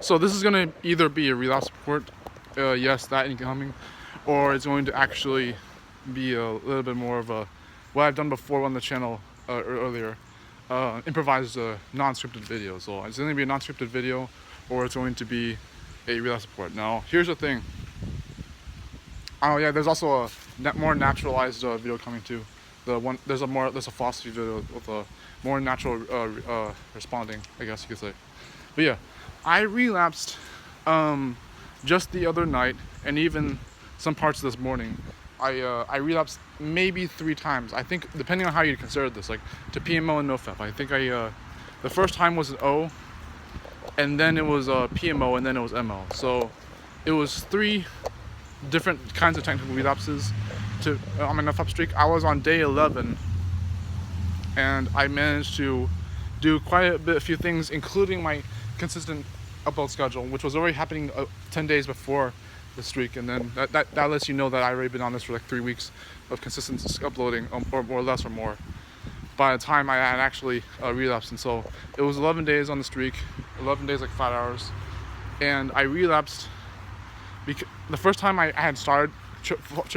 So this is going to either be a relapse report, yes, that incoming, or it's going to actually be a little bit more of a, what I've done before on the channel earlier, improvised non-scripted video. So it's going to be a non-scripted video, or it's going to be a relapse report. Now, here's the thing. Oh yeah, there's also a more naturalized video coming too. There's a philosophy video with a more natural responding, I guess you could say. But yeah, I relapsed just the other night, and even some parts this morning. I relapsed maybe 3 times. I think, depending on how you consider this, like to PMO and Nofap. I think the first time was an O, and then it was PMO, and then it was MO. So it was 3 different kinds of technical relapses on my Nofap streak. I was on day 11, and I managed to do quite a few things, including my consistent upload schedule, which was already happening 10 days before the streak, and then that lets you know that I've already been on this for like 3 weeks of consistent uploading, or more or less or more, by the time I had actually relapsed. And so it was 11 days on the streak, 11 days, like 5 hours, and I relapsed because the first time I had started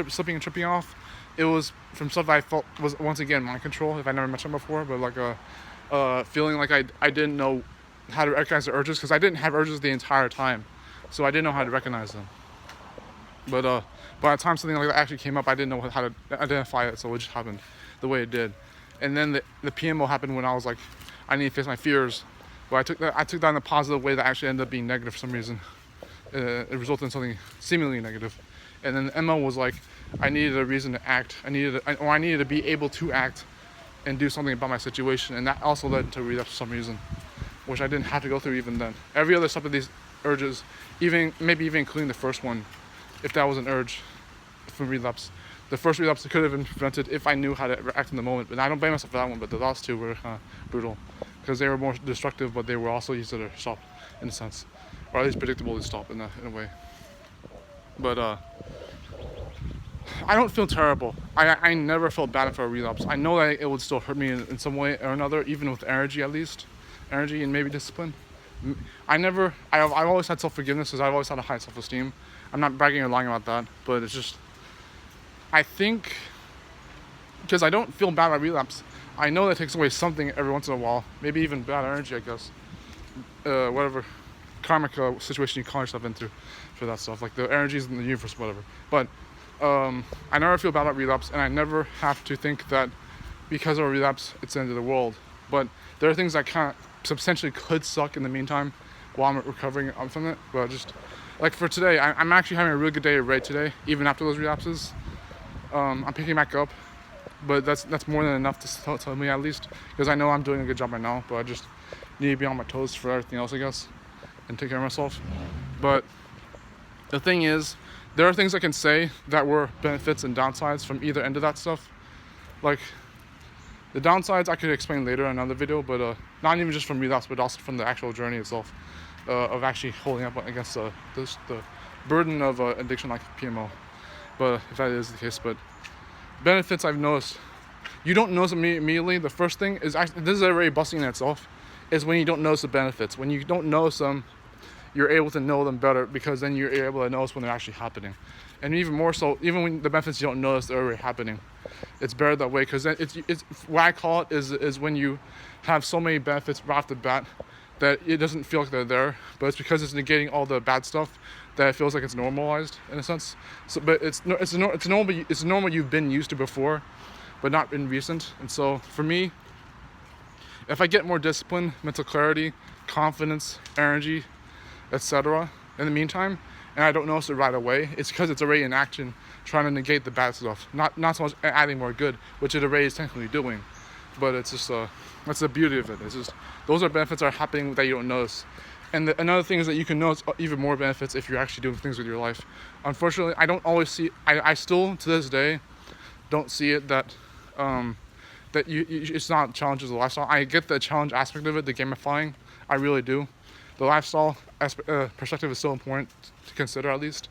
slipping and tripping off, it was from stuff that I felt was, once again, mind control, if I never mentioned before, but like a feeling like I didn't know how to recognize the urges, because I didn't have urges the entire time, so I didn't know how to recognize them. But by the time something like that actually came up, I didn't know how to identify it, so it just happened the way it did. And then the PMO happened when I was like, I need to face my fears. But I took that in a positive way that actually ended up being negative for some reason. It resulted in something seemingly negative. And then the MO was like, I needed a reason to act. I needed to be able to act and do something about my situation. And that also led to relapse for some reason, which I didn't have to go through even then. Every other step of these urges, maybe even including the first one, if that was an urge from relapse. The first relapse could have been prevented if I knew how to act in the moment, but I don't blame myself for that one. But the last 2 were kind of brutal, because they were more destructive, but they were also easy to stop in a sense, or at least predictable to stop in a way. But I don't feel terrible. I never felt bad for a relapse. I know that it would still hurt me in some way or another, even with energy, at least energy and maybe discipline. I've always had self-forgiveness, because I've always had a high self-esteem. I'm not bragging or lying about that, but it's just, I think, because I don't feel bad about relapse, I know that takes away something every once in a while, maybe even bad energy, I guess, whatever karmic situation you call yourself into for that stuff, like the energies in the universe, whatever. But I never feel bad about relapse, and I never have to think that because of a relapse it's the end of the world. But there are things that kind of substantially could suck in the meantime while I'm recovering from it. But just like for today, I'm actually having a really good day of raid today, even after those relapses. I'm picking back up, but that's more than enough to tell me, at least, because I know I'm doing a good job right now, but I just need to be on my toes for everything else, I guess, and take care of myself. But the thing is, there are things I can say that were benefits and downsides from either end of that stuff. Like, the downsides I could explain later in another video, but not even just from relapse, but also from the actual journey itself, of actually holding up against the burden of addiction like PMO. But if that is the case, but benefits I've noticed, you don't notice them immediately. The first thing is, actually, this is already busting in itself, is when you don't notice the benefits. When you don't notice them, you're able to know them better, because then you're able to notice when they're actually happening. And even more so, even when the benefits you don't notice, they're already happening. It's better that way, because then it's what I call it is when you have so many benefits right off the bat that it doesn't feel like they're there, but it's because it's negating all the bad stuff that it feels like it's normalized in a sense. So, but it's normal you've been used to before, but not in recent. And so for me, if I get more discipline, mental clarity, confidence, energy, etc. in the meantime, and I don't notice it right away, it's because it's already in action, trying to negate the bad stuff. Not so much adding more good, which it already is technically doing. But it's just that's the beauty of it. It's just, those are benefits that are happening that you don't notice. And another thing is that you can notice even more benefits if you're actually doing things with your life. Unfortunately, I don't always see. I still to this day don't see it that it's not challenges of the lifestyle. I get the challenge aspect of it, the gamifying. I really do. The lifestyle perspective is so important to consider, at least.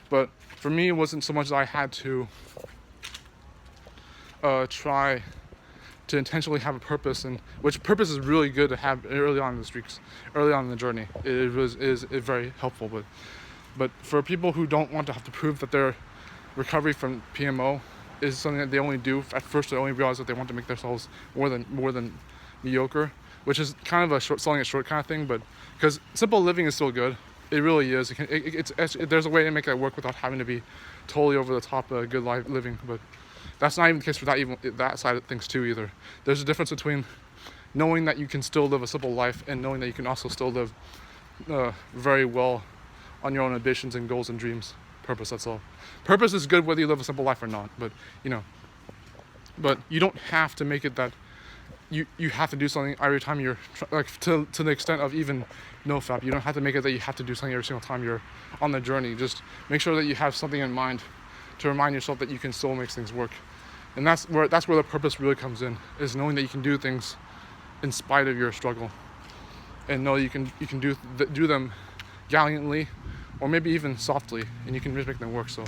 But for me, it wasn't so much that I had to try to intentionally have a purpose, and which purpose is really good to have early on in the streaks, early on in the journey. Is very helpful, but for people who don't want to have to prove that their recovery from PMO is something that they only do at first, they only realize that they want to make themselves more than mediocre, which is kind of a selling it short kind of thing. But because simple living is still good, it really is. There's a way to make that work without having to be totally over the top good life living. But that's not even the case for that side of things too either. There's a difference between knowing that you can still live a simple life and knowing that you can also still live very well on your own ambitions and goals and dreams. Purpose, that's all. Purpose is good whether you live a simple life or not, but you don't have to make it that you have to do something every time you're like to the extent of even Nofap. You don't have to make it that you have to do something every single time you're on the journey. Just make sure that you have something in mind to remind yourself that you can still make things work. And that's where the purpose really comes in, is knowing that you can do things in spite of your struggle, and know you can do them gallantly, or maybe even softly, and you can just make them work. So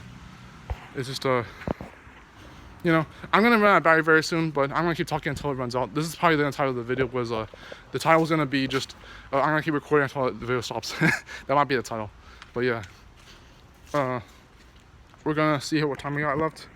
it's just I'm gonna run out of battery very soon, but I'm gonna keep talking until it runs out. This is probably the title of the video. Was the title was gonna be just I'm gonna keep recording until the video stops. That might be the title, but yeah, we're gonna see what time we got left.